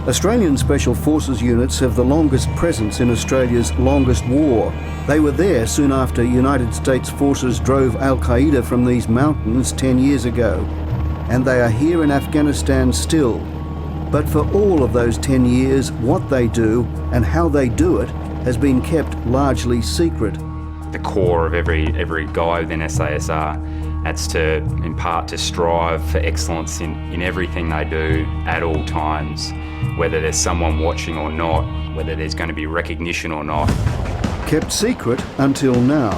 Australian Special Forces units have the longest presence in Australia's longest war. They were there soon after United States forces drove Al-Qaeda from these mountains 10 years ago. And they are here in Afghanistan still. But for all of those 10 years, what they do and how they do it has been kept largely secret. The core of every guy within SASR, that's to, in part, to strive for excellence in everything they do at all times, whether there's someone watching or not, whether there's going to be recognition or not. Kept secret until now.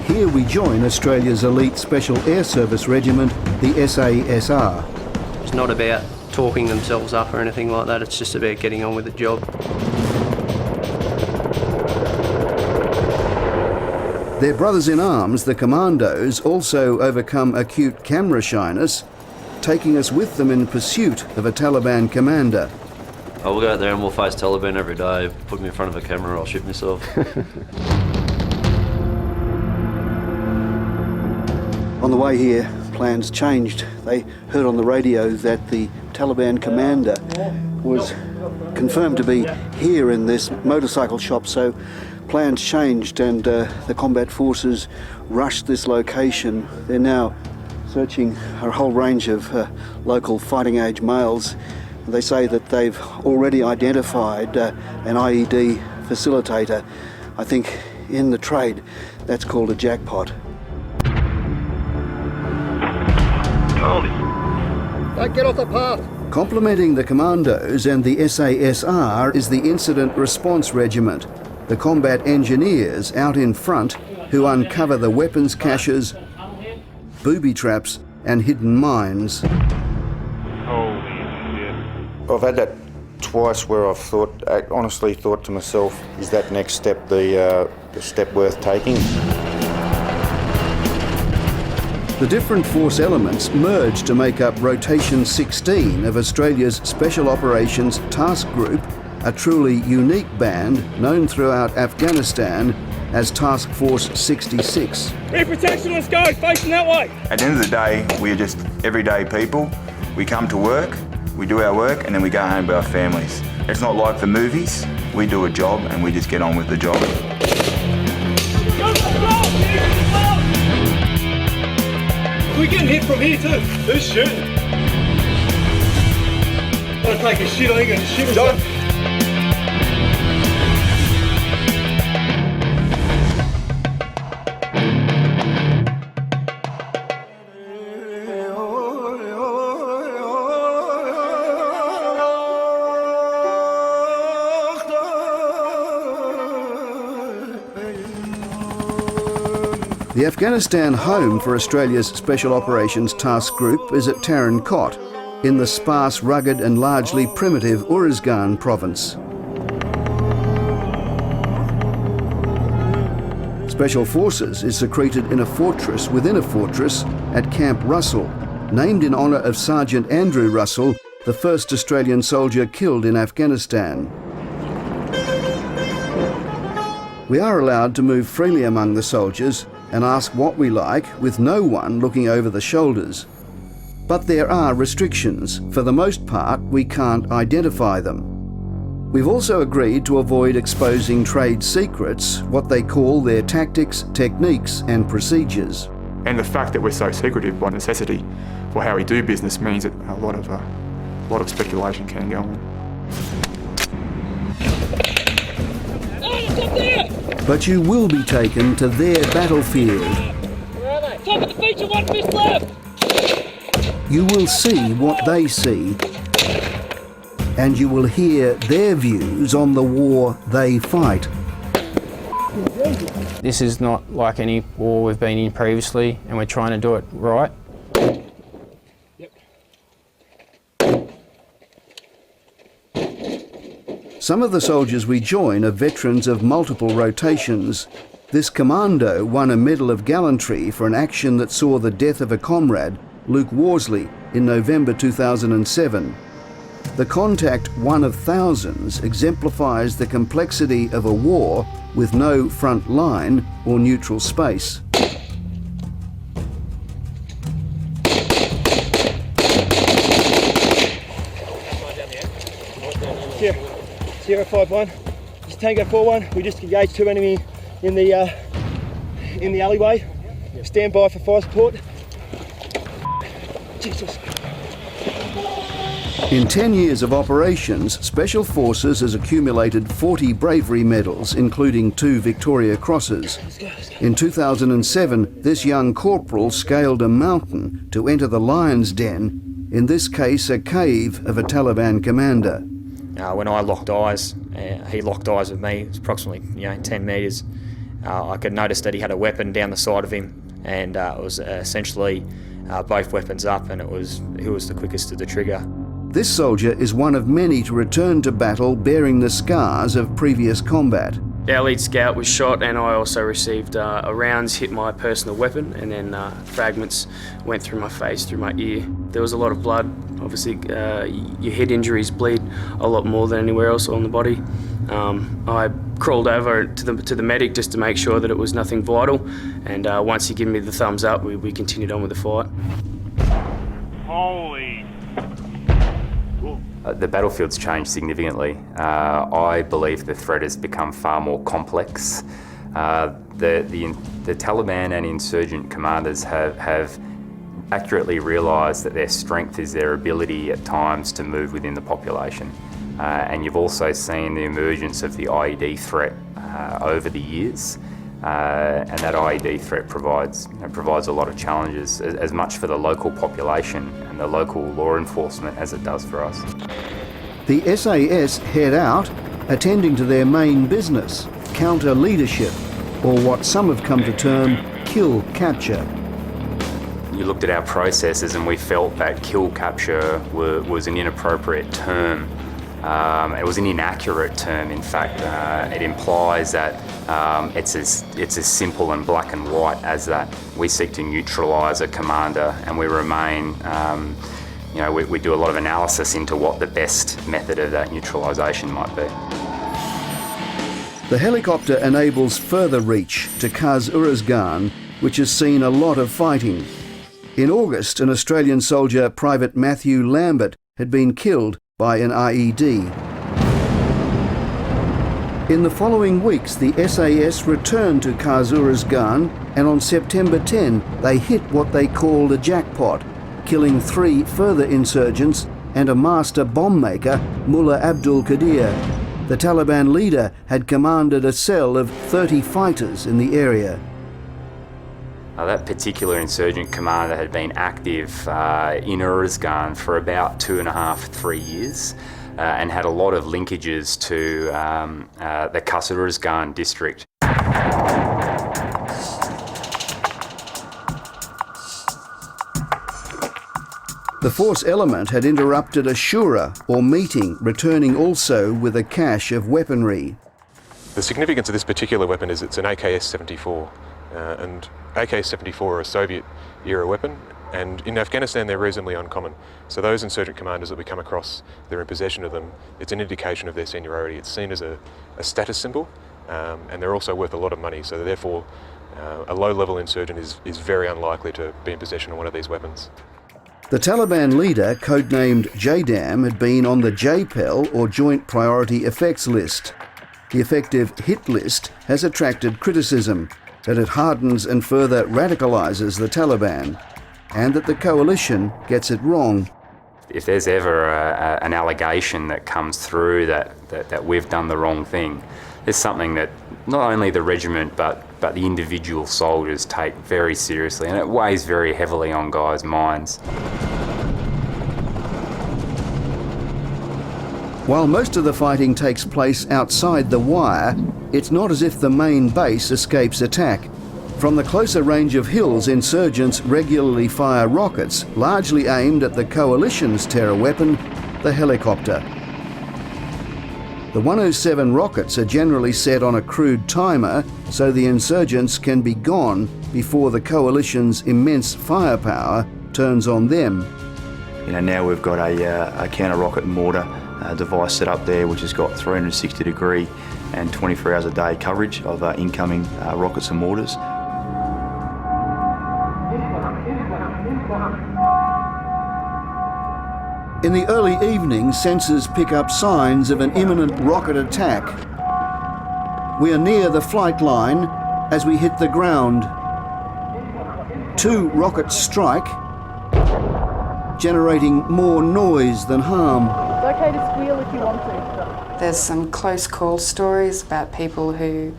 Here we join Australia's elite Special Air Service Regiment, the SASR. It's not about talking themselves up or anything like that, it's just about getting on with the job. Their brothers in arms, the Commandos, also overcome acute camera shyness, taking us with them in pursuit of a Taliban commander. I will go out there and we'll face Taliban every day. Put me in front of a camera, I'll shoot myself. On the way here, plans changed. They heard on the radio that the Taliban commander was confirmed to be here in this motorcycle shop, so plans changed and the combat forces rushed this location. They're now searching a whole range of local fighting age males. They say that they've already identified an IED facilitator. I think in the trade that's called a jackpot. Don't get off the path. Complementing the Commandos and the SASR is the Incident Response Regiment, the combat engineers out in front who uncover the weapons caches, booby traps and hidden mines. I've had that twice where I honestly thought to myself, is that next step the step worth taking? The different force elements merge to make up Rotation 16 of Australia's Special Operations Task Group, a truly unique band known throughout Afghanistan as Task Force 66. Rear protection, let's go, facing that way. At the end of the day, we're just everyday people. We come to work, we do our work, and then we go home to our families. It's not like the movies. We do a job and we just get on with the job. We're getting hit from here too. Who's shooting? Gotta take a shit, I think, and shit us. The Afghanistan home for Australia's Special Operations Task Group is at Tarin Kot, in the sparse, rugged and largely primitive Uruzgan province. Special Forces is secreted in a fortress within a fortress at Camp Russell, named in honour of Sergeant Andrew Russell, the first Australian soldier killed in Afghanistan. We are allowed to move freely among the soldiers and ask what we like, with no one looking over the shoulders. But there are restrictions. For the most part, we can't identify them. We've also agreed to avoid exposing trade secrets, what they call their tactics, techniques and procedures. And the fact that we're so secretive by necessity for how we do business means that a lot of speculation can go on. But you will be taken to their battlefield. Where are they? Top of the feature, one fist left. You will see what they see, and you will hear their views on the war they fight. This is not like any war we've been in previously, and we're trying to do it right. Some of the soldiers we join are veterans of multiple rotations. This Commando won a Medal of Gallantry for an action that saw the death of a comrade, Luke Worsley, in November 2007. The contact, one of thousands, exemplifies the complexity of a war with no front line or neutral space. 051. It's Tango 41. We just engaged 2 enemy in the alleyway. Stand by for fire support. Jesus. In 10 years of operations, Special Forces has accumulated 40 bravery medals, including 2 Victoria Crosses. In 2007, this young corporal scaled a mountain to enter the lion's den, in this case a cave of a Taliban commander. When I locked eyes, he locked eyes with me. It was approximately 10 metres. I could notice that he had a weapon down the side of him, and it was essentially both weapons up, and he was the quickest to the trigger. This soldier is one of many to return to battle bearing the scars of previous combat. Our lead scout was shot, and I also received rounds hit my personal weapon, and then fragments went through my face, through my ear. There was a lot of blood. Obviously, your head injuries bleed a lot more than anywhere else on the body. I crawled over to the medic just to make sure that it was nothing vital, and once he gave me the thumbs up, we continued on with the fight. Holy. The battlefield's changed significantly. I believe the threat has become far more complex. The Taliban and insurgent commanders have accurately realised that their strength is their ability at times to move within the population. And you've also seen the emergence of the IED threat over the years. And that IED threat provides a lot of challenges, as much for the local population and the local law enforcement as it does for us. The SAS head out, attending to their main business, counter leadership, or what some have come to term kill capture. You looked at our processes and we felt that kill capture was an inappropriate term. It was an inaccurate term, in fact. It implies that it's as simple and black and white as that. We seek to neutralise a commander, and we remain, we do a lot of analysis into what the best method of that neutralisation might be. The helicopter enables further reach to Kaz-Uruzgan, which has seen a lot of fighting. In August, an Australian soldier, Private Matthew Lambert, had been killed by an IED. In the following weeks, the SAS returned to Kaz-Uruzgan, and on September 10, they hit what they called a jackpot, killing 3 further insurgents and a master bomb maker, Mullah Abdul Qadir. The Taliban leader had commanded a cell of 30 fighters in the area. That particular insurgent commander had been active in Uruzgan for about 2.5–3 years and had a lot of linkages to the Kaz-Uruzgan district. The force element had interrupted a shura, or meeting, returning also with a cache of weaponry. The significance of this particular weapon is it's an AKS-74, and AK-74 are a Soviet-era weapon, and in Afghanistan they're reasonably uncommon. So those insurgent commanders that we come across, they're in possession of them, it's an indication of their seniority. It's seen as a status symbol, and they're also worth a lot of money, so therefore a low-level insurgent is very unlikely to be in possession of one of these weapons. The Taliban leader, codenamed JDAM, had been on the JPEL, or Joint Priority Effects List. The effective hit list has attracted criticism that it hardens and further radicalises the Taliban, and that the coalition gets it wrong. If there's ever an allegation that comes through that we've done the wrong thing, there's something that not only the regiment but the individual soldiers take very seriously, and it weighs very heavily on guys' minds. While most of the fighting takes place outside the wire, it's not as if the main base escapes attack. From the closer range of hills, insurgents regularly fire rockets, largely aimed at the coalition's terror weapon, the helicopter. The 107 rockets are generally set on a crude timer, so the insurgents can be gone before the coalition's immense firepower turns on them. Now we've got a counter-rocket mortar device set up there, which has got 360-degree and 24 hours a day coverage of incoming rockets and mortars. In the early evening, sensors pick up signs of an imminent rocket attack. We are near the flight line as we hit the ground. 2 rockets strike, generating more noise than harm. It's okay to squeal if you want to. There's some close call stories about people who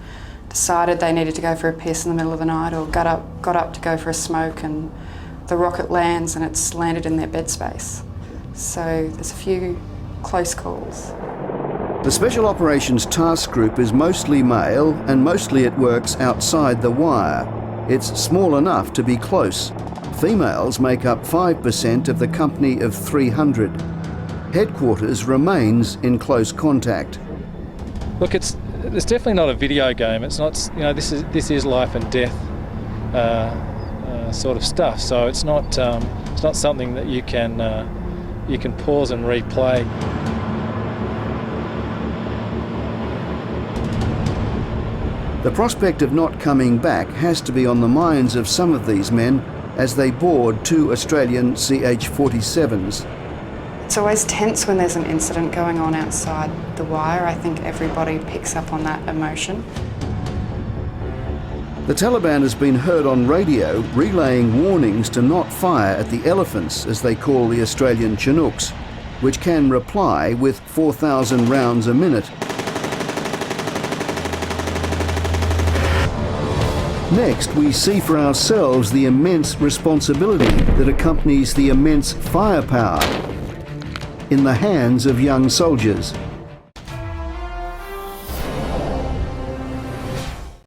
decided they needed to go for a piss in the middle of the night or got up to go for a smoke, and the rocket lands and it's landed in their bed space. So there's a few close calls. The Special Operations Task Group is mostly male and mostly it works outside the wire. It's small enough to be close. Females make up 5% of the company of 300. Headquarters remains in close contact. Look, it's definitely not a video game. It's not, this is life and death sort of stuff. So it's not something that you can pause and replay. The prospect of not coming back has to be on the minds of some of these men as they board 2 Australian CH-47s. It's always tense when there's an incident going on outside the wire. I think everybody picks up on that emotion. The Taliban has been heard on radio relaying warnings to not fire at the elephants, as they call the Australian Chinooks, which can reply with 4,000 rounds a minute. Next, we see for ourselves the immense responsibility that accompanies the immense firepower in the hands of young soldiers.